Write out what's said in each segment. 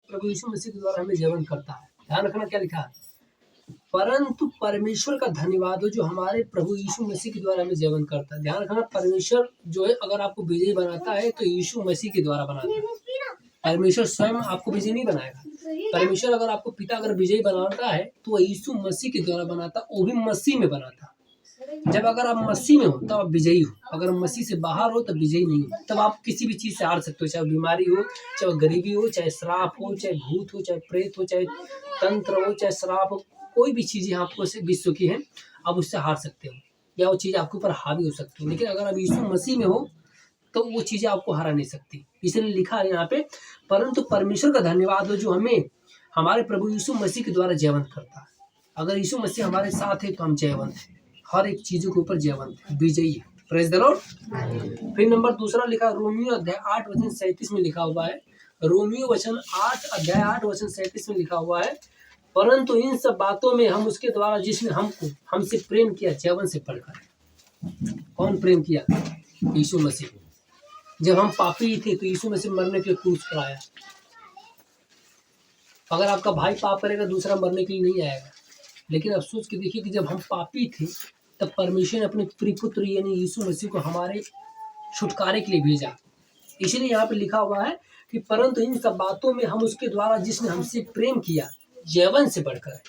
प्रभु यीशु मसीह के द्वारा हमें जीवन करता है। ध्यान रखना क्या लिखा है, परंतु परमेश्वर का धन्यवाद हो जो हमारे प्रभु यीशु मसीह के द्वारा हमें जीवन करता है। ध्यान रखना, परमेश्वर जो है अगर आपको विजयी बनाता है तो यीशु मसीह के द्वारा बनाता है। परमेश्वर स्वयं आपको विजयी नहीं बनाएगा। परमेश्वर अगर आपको पिता अगर विजयी बनाता है तो वह यीशु मसीह के द्वारा बनाता, वो भी मसीह में बनाता। जब अगर आप मसीह में हो तब आप विजयी हो, अगर मसीह से बाहर हो तब विजयी नहीं हो। तब आप किसी भी चीज से हार सकते हो, चाहे बीमारी हो, चाहे गरीबी हो, चाहे श्राप हो, चाहे भूत हो, चाहे प्रेत हो, चाहे तंत्र हो, चाहे श्राप हो, कोई भी चीजें आपको विश्व की है आप उससे हार सकते हो या वो चीज आपके ऊपर हावी हो सकती है। लेकिन अगर आप यीशु मसीह में हो तो वो चीजें आपको हरा नहीं सकती। इसलिए लिखा है यहाँ पे, परंतु परमेश्वर का धन्यवाद हो जो हमें हमारे प्रभु यीशु मसीह के द्वारा जयवंत करता है। अगर यीशु मसीह हमारे साथ है तो हम जयवंत हैं, हर एक चीजों के ऊपर जयवंत है, विजयी है। Praise the Lord. फिर नंबर दूसरा लिखा रोमियो अध्याय 8:37 में लिखा हुआ है, रोमियो वचन 8 अध्याय 8:37 में लिखा हुआ है, परंतु इन सब बातों में हम उसके द्वारा जिसने हमसे प्रेम किया जीवन से बढ़कर। कौन प्रेम किया? यीशु मसीह। जब हम पापी थे तो यीशु मसीह मरने के लिए क्रूस पर आया। अगर आपका भाई पाप करेगा दूसरा मरने के लिए नहीं आएगा। लेकिन अब सोच के देखिए कि जब हम पापी थे तब परमेश्वर ने अपने प्रिय पुत्र यानी यीशु मसीह को हमारे छुटकारे के लिए भेजा। इसलिए यहाँ पे लिखा हुआ है कि परंतु इन सब बातों में हम उसके द्वारा जिसने हमसे प्रेम किया जैवन से बढ़कर।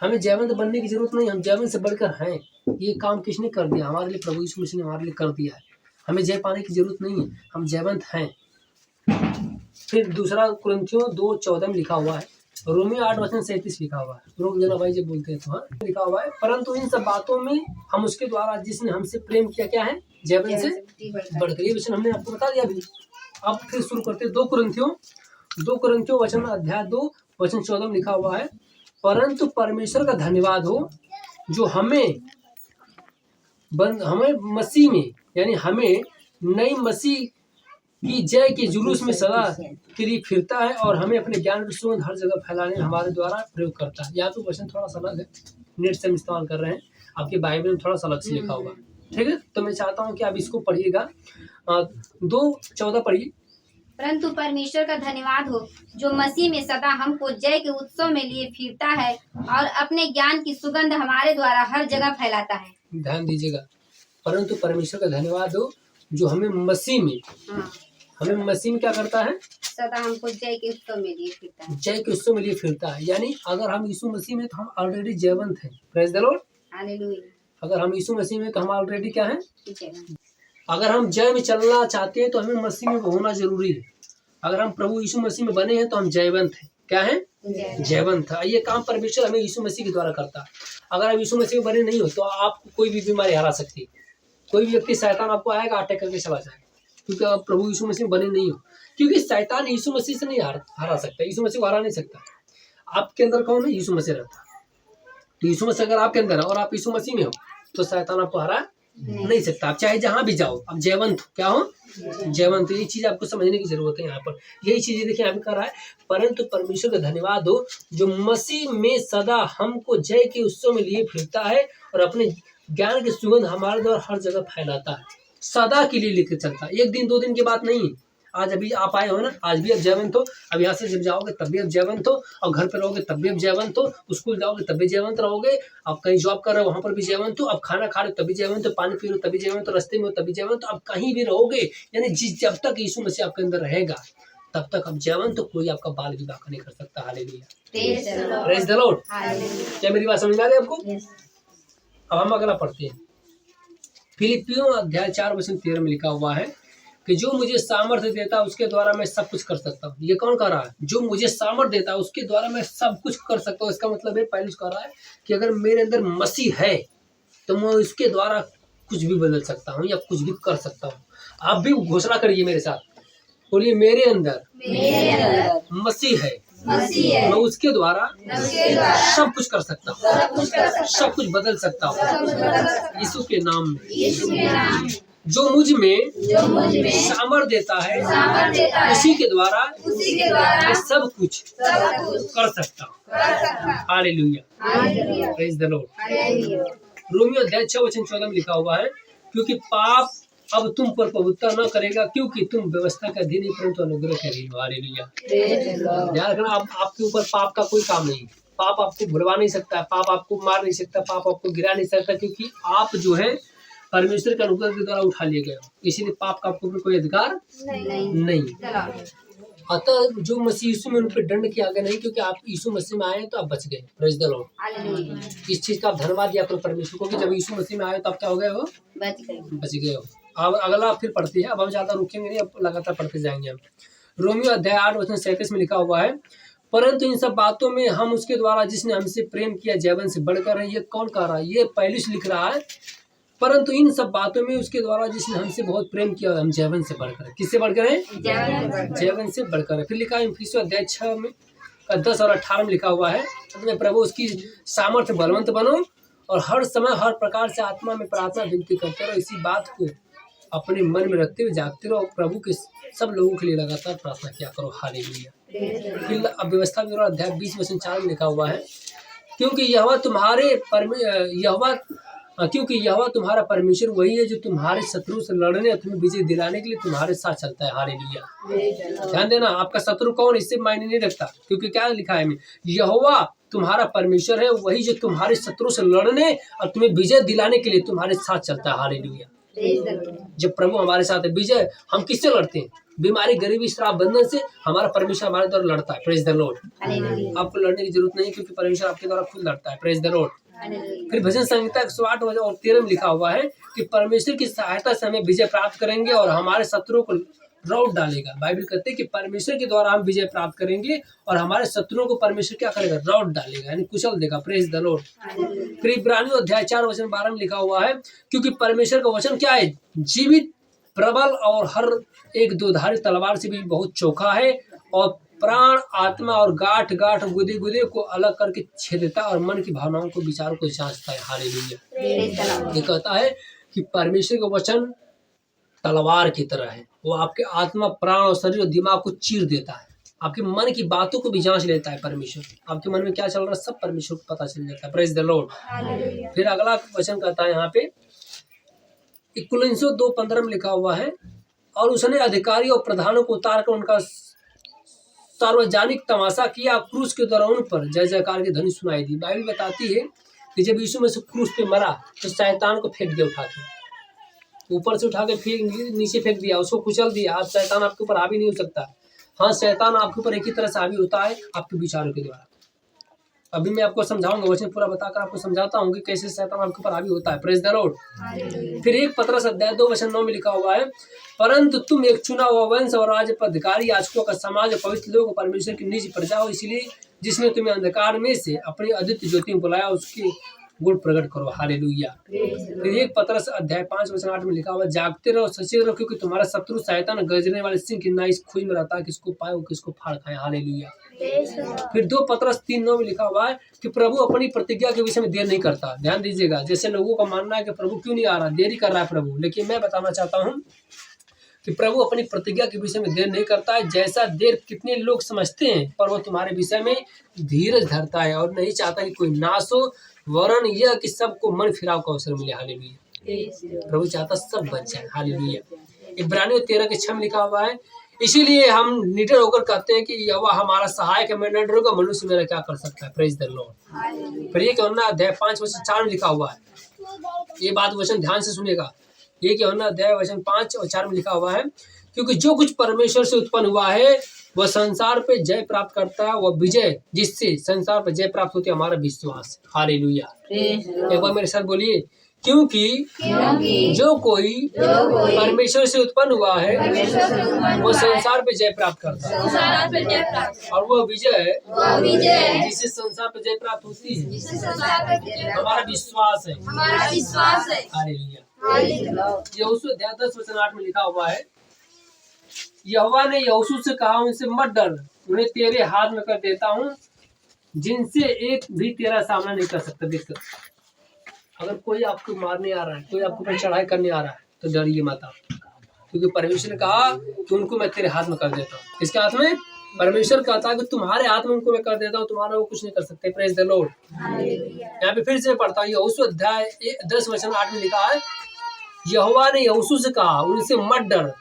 हमें जैवंत बनने की जरूरत नहीं, हम जैवन से बढ़कर हैं। ये काम किसने कर दिया? हमारे लिए प्रभु यीशु मसीह ने हमारे लिए कर दिया है। हमें जय पाने की जरूरत नहीं है, हम जैवंत हैं। फिर दूसरा कुरिन्थियों 2:14 में लिखा हुआ है, रोमियो 8:37 लिखा हुआ है, रोक देना भाई जब बोलते हैं तो। हाँ, लिखा हुआ है, परंतु इन सब बातों में हम उसके द्वारा जिसने हमसे प्रेम किया क्या है? जैवन से बढ़कर। ये वचन हमने आपको बता दिया अभी। अब फिर शुरू करते हैं 2 कुरिन्थियों वचन अध्याय 2 वचन 14 में लिखा हुआ है, परंतु परमेश्वर का धन्यवाद हो जो हमें मसीह में यानी हमें नई मसीह की जय के जुलूस में सदा के लिए फिरता है और हमें अपने ज्ञान की सुगंध हर जगह फैलाने हमारे द्वारा प्रयोग करता है। यहाँ पे वचन थोड़ा सा अलग है, नेट से हम इस्तेमाल कर रहे हैं, आपके बाइबल में थोड़ा सा अलग से लिखा होगा। ठीक है, तो मैं चाहता हूँ कि आप इसको पढ़िएगा। 2:14 पढ़िए। परंतु परमेश्वर का धन्यवाद हो जो मसीह में सदा हमको जय के उत्सव में लिए फिरता है और अपने ज्ञान की सुगंध हमारे द्वारा हर जगह फैलाता है। ध्यान दीजिएगा, परंतु परमेश्वर का धन्यवाद हो जो हमें मसीह में क्या करता है? सदा हमको जय के उत्सव में लिए फिरता है। जय के उत्सव में लिए फिरता है, यानी अगर हम यीशु मसीह में तो हम ऑलरेडी जयवंत हैं। Praise the Lord. हालेलुया। अगर हम यीशु मसीह में तो हम ऑलरेडी क्या है? अगर हम जय में चलना चाहते हैं तो हमें मसीह में होना जरूरी है। अगर हम प्रभु यीशु मसीह में बने हैं तो हम जयवंत हैं। क्या है? जयवंत है। ये काम परमेश्वर हमें यीशु मसीह के द्वारा करता है। अगर आप यीशु मसीह में बने नहीं हो तो आपको कोई भी बीमारी हरा सकती है। कोई भी व्यक्ति शैतान आपको आएगा अटैक करके चला जाएगा, क्योंकि आप प्रभु यीशु मसीह में बने नहीं हो। क्योंकि शैतान यीशु मसीह से नहीं हरा सकता, यीशु मसीह को हरा नहीं सकता। आपके अंदर कौन है? यीशु मसीह रहता है। तो यीशु मसीह अगर आपके अंदर है और आप यीशु मसीह में हो तो शैतान आपको हरा नहीं सकता। आप चाहे जहां भी जाओ आप जयवंत हो। क्या हो? जयवंत। ये चीज आपको समझने की जरूरत है। यहाँ पर यही चीजें देखिए यहाँ पे कर रहा है, परंतु परमेश्वर का धन्यवाद हो जो मसीह में सदा हमको जय के उत्सव में लिए फिरता है और अपने ज्ञान की सुगंध हमारे द्वारा हर जगह फैलाता है। सदा के लिए लेकर चलता है, 1 दिन 2 दिन की बात नहीं। आज अभी आप आए हो ना, आज भी आप जयवंत हो। अब यहाँ से जब जाओगे तब भी आप जयवंत हो, और घर पे रहोगे तब भी आप जयवंत हो, स्कूल जाओगे तब भी जयवंत रहोगे, आप कहीं जॉब कर रहे हो वहां पर भी जयवंत हो, आप खाना खा रहे हो तभी जयवंत हो, पानी पी रहे हो तभी जयवंत हो, रास्ते में हो तभी जयवंत हो, आप कहीं भी रहोगे। यानी जब तक यीशु मसीह आपके अंदर रहेगा तब तक आप जयवंत हो। कोई आपका बाल विवाह नहीं कर सकता। हालेलुया। Praise the Lord. क्या मेरी बात समझ में आ रही है आपको? अब हम अगला पढ़ते हैं। फिलिपियों अध्याय 4:13 में लिखा हुआ है कि जो मुझे सामर्थ्य देता है उसके द्वारा मैं सब कुछ कर सकता हूँ। ये कौन कह रहा है? जो मुझे सामर्थ्य देता है उसके द्वारा मैं सब कुछ कर सकता हूँ। इसका मतलब है पहले कह रहा है कि अगर मेरे अंदर मसीह है तो मैं उसके द्वारा कुछ भी बदल सकता हूँ या कुछ भी कर सकता हूँ। आप भी घोषणा करिए मेरे साथ, बोलिए मेरे अंदर मसीह है, मैं उसके द्वारा सब कुछ कर सकता हूँ, सब कुछ बदल सकता हूँ यीशु के नाम में। जो मुझ में सामर्थ देता है उसी के द्वारा मैं सब कुछ कर सकता हूँ। Hallelujah. Praise the Lord. Romeo अध्याय 6:14 में लिखा हुआ है, क्योंकि पाप अब तुम पर प्रभुत्व न करेगा, क्योंकि तुम व्यवस्था का अधीन नहीं परंतु अनुग्रह के अधीन हो। हालेलुया। ध्यान रखना, आपके ऊपर पाप का कोई काम नहीं। पाप आपको भुलवा नहीं सकता, पाप आपको मार नहीं सकता, पाप आपको गिरा नहीं सकता, क्योंकि आप जो है परमेश्वर के अनुग्रह के द्वारा उठा लिए गए हो। इसीलिए पाप का आपको कोई अधिकार नहीं। अतः जो मसीह यीशु में उन पर दंड किया गया नहीं, क्योंकि आप यीशु मसीह में आए तो आप बच गए। Praise the Lord. इस चीज का आप धन्यवाद दिया करो परमेश्वर को कि जब यीशु मसीह में आए तो आप क्या हो गए हो, बच गए हो। अब अगला फिर पढ़ते हैं, अब हम ज्यादा रुकेंगे नहीं, अब लगातार पढ़ते जाएंगे हम। रोमियो अध्याय 8:37 में लिखा हुआ है, परंतु इन सब बातों में हम उसके द्वारा जिसने हमसे प्रेम किया जैवन से बढ़कर है। ये कौन कह रहा है? ये पहलुस लिख रहा है, परंतु इन सब बातों में उसके द्वारा जिसने हमसे बहुत प्रेम किया हम जैवन से बढ़कर। किससे बढ़कर है? जैवन से बढ़कर है। फिर लिखा है इफिसियों अध्याय 6 में 10 और 18 में लिखा हुआ है, अपने प्रभु उसकी सामर्थ्य बलवंत बनो और हर समय हर प्रकार से आत्मा में प्रार्थना विनती करते रहो। इसी बात को अपने मन में रखते हुए जागते रहो, प्रभु के सब लोगों के लिए लगातार प्रार्थना किया करो। हालेलुया। फिर अब व्यवस्था विवरण अध्याय 20:4 में लिखा हुआ है, क्योंकि यहोवा तुम्हारा परमेश्वर वही है जो तुम्हारे शत्रु से लड़ने और तुम्हें विजय दिलाने के लिए तुम्हारे साथ चलता है। हालेलुया। ध्यान देना, आपका शत्रु कौन इससे मायने नहीं रखता, क्योंकि क्या लिखा है, यहोवा तुम्हारा परमेश्वर है वही जो तुम्हारे शत्रु से लड़ने और तुम्हें विजय दिलाने के लिए तुम्हारे साथ चलता है। हालेलुया। जब प्रभु हमारे साथ है, विजय हम किससे लड़ते हैं? बीमारी, गरीबी, श्राप, बंधन से हमारा परमेश्वर हमारे द्वारा लड़ता है। Praise the Lord. आपको लड़ने की जरूरत नहीं, क्योंकि परमेश्वर आपके द्वारा खुद लड़ता है। Praise the Lord. फिर भजन संहिता 108 और 13 में लिखा हुआ है कि परमेश्वर की सहायता से हमें विजय प्राप्त करेंगे और हमारे शत्रुओं को रौट डालेगा। बाइबल कहते हैं कि परमेश्वर के द्वारा हम विजय प्राप्त करेंगे और हमारे शत्रुओं को परमेश्वर क्या करेगा? रौट डालेगा, यानी कुचल देगा। Praise the Lord. फिर इब्रानियों अध्याय 4:12 में लिखा हुआ है, क्योंकि परमेश्वर का वचन क्या है? जीवित, प्रबल और हर एक दोधारी तलवार से भी बहुत चोखा है और प्राण, आत्मा और गांठ गांठ, गुदे गुदे को अलग करके छेदता और मन की भावनाओं को, विचारों को जांचता है। हालेलुया। ये कहता है कि परमेश्वर का वचन तलवार की तरह है, वो आपके आत्मा, प्राण और शरीर और दिमाग को चीर देता है, आपके मन की बातों को भी जांच लेता है। परमेश्वर आपके मन में क्या चल रहा है सब परमेश्वर को पता चल जाता है। Praise the Lord. फिर अगला वचन कहता है यहाँ पे कोलोस्सियों 2:15 में लिखा हुआ है, और उसने अधिकारी और प्रधानों को उतार कर उनका सार्वजनिक तमाशा किया, क्रूस के द्वारा उन पर जय जयकार की ध्वनि सुनाई दी। बाइबल बताती है कि जब यीशु मसीह क्रूस पे मरा तो शैतान को फेंक दिया, उठा के ऊपर से उठा के नीचे फेंक दिया, उसको कुचल दिया। आज शैतान आपके ऊपर हावी नहीं हो सकता। हाँ, शैतान आपके ऊपर एक ही तरह से हावी होता है, आपके विचारों के द्वारा। अभी मैं आपको समझाऊंगा, वचन पूरा बताकर आपको समझाता हूँ कि कैसे शैतान आपके ऊपर हावी होता है। Praise the Lord. फिर 1 पतरस अध्याय 2:9 में लिखा हुआ है, परंतु तुम एक चुना हुआ वंश और राज्य, अधिकारी, याजकों का समाज, पवित्र लोग, परमेश्वर की निज प्रजा हो, इसलिए जिसने तुम्हें अंधकार में से अपनी अद्वितीय ज्योति में बुलाया उसके गुण प्रकट करो। हालेलुया। फिर 1 पतरस अध्याय 5:8 में लिखा हुआ, जागते रहो, सचेत रहो, क्योंकि तुम्हारा शत्रु शैतान गरजने वाले सिंह की नाई इस खोज में रहता है, किसको पाए वो किसको फाड़ खाए। हालेलुया। फिर 2 पतरस 3:9 में लिखा हुआ है कि प्रभु अपनी प्रतिज्ञा के विषय में देर नहीं करता। ध्यान दीजिएगा, जैसे लोगों का मानना है कि प्रभु क्यों नहीं आ रहा, देरी कर रहा है प्रभु, लेकिन मैं बताना चाहता हूँ कि प्रभु अपनी प्रतिज्ञा के विषय में देर नहीं करता है। जैसा देर कितने लोग समझते हैं, पर वो तुम्हारे विषय में धीरज धरता है और नहीं चाहता कि कोई नाश हो, वरन यह कि सबको मन फिराव का अवसर मिले। हालेलुया। प्रभु चाहता सब बच जाए। हालेलुया। इब्रानियों 13:6 में लिखा हुआ है, इसीलिए हम निडर होकर कहते हैं कि यहोवा हमारा सहायक है, मैं न डरूंगा, मनुष्य मेरा क्या कर सकता है। Praise the Lord. फिर ये यूहन्ना अध्याय 5:4 में लिखा हुआ है, ये बात वचन ध्यान से सुनेगा। ये यूहन्ना अध्याय वचन 5 और 4 में लिखा हुआ है, क्योंकि जो कुछ परमेश्वर से उत्पन्न हुआ है वह संसार पे जय प्राप्त करता है, वह विजय जिससे संसार पर जय प्राप्त होती है हमारा विश्वास। हालेलुया। एक बार मेरे साथ बोलिए, क्योंकि जो कोई परमेश्वर से उत्पन्न हुआ है वो संसार पे जय प्राप्त करता है, और वह विजय जिससे संसार पे जय प्राप्त होती है हमारा विश्वास है। हालेलुया। यहोशू अध्याय 10:8 में लिखा हुआ है, यहोवा ने यहोशू से कहा, उनसे मत डर, उन्हें तेरे हाथ में कर देता हूँ, जिनसे एक भी तेरा सामना नहीं कर सकता। देखकर अगर कोई आपको मारने आ रहा है, कोई आपको पर चढ़ाई करने आ रहा है, तो डरिए मत आप, क्योंकि परमेश्वर ने कहा कि उनको मैं तेरे हाथ में कर देता हूँ। किसके हाथ में? परमेश्वर कहता है कि तुम्हारे हाथ में उनको मैं कर देता हूँ, तुम्हारा वो कुछ नहीं कर सकते। Praise the Lord. यहाँ पे फिर से पढ़ता हूँ, यहोशू अध्याय 10:8 में लिखा है, यहोवा ने यहोशू से कहा, उनसे मत डर,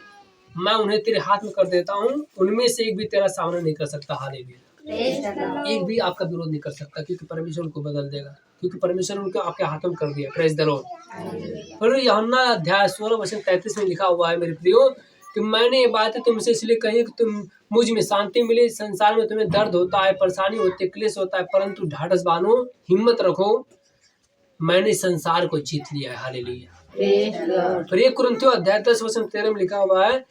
मैं उन्हें तेरे हाथ में कर देता हूँ, उनमें से एक भी तेरा सामना नहीं कर सकता। हालेलुया। एक भी आपका विरोध नहीं कर सकता, क्योंकि परमेश्वर उनको बदल देगा, क्योंकि परमेश्वर उनको आपके हाथों में कर दिया। Praise the Lord. फिर यूहन्ना अध्याय 16:33 में लिखा हुआ है, मेरे प्रियो, कि मैंने ये बातें तुमसे इसलिए कही कि तुम मुझ में शांति मिले। संसार में तुम्हें दर्द होता है, परेशानी होती है, क्लेश होता है, परंतु ढाढ़स बांधो, हिम्मत रखो, मैंने संसार को जीत लिया है। हालेलुया। फिर 1 कुरिन्थियों अध्याय 10:13 में लिखा हुआ है,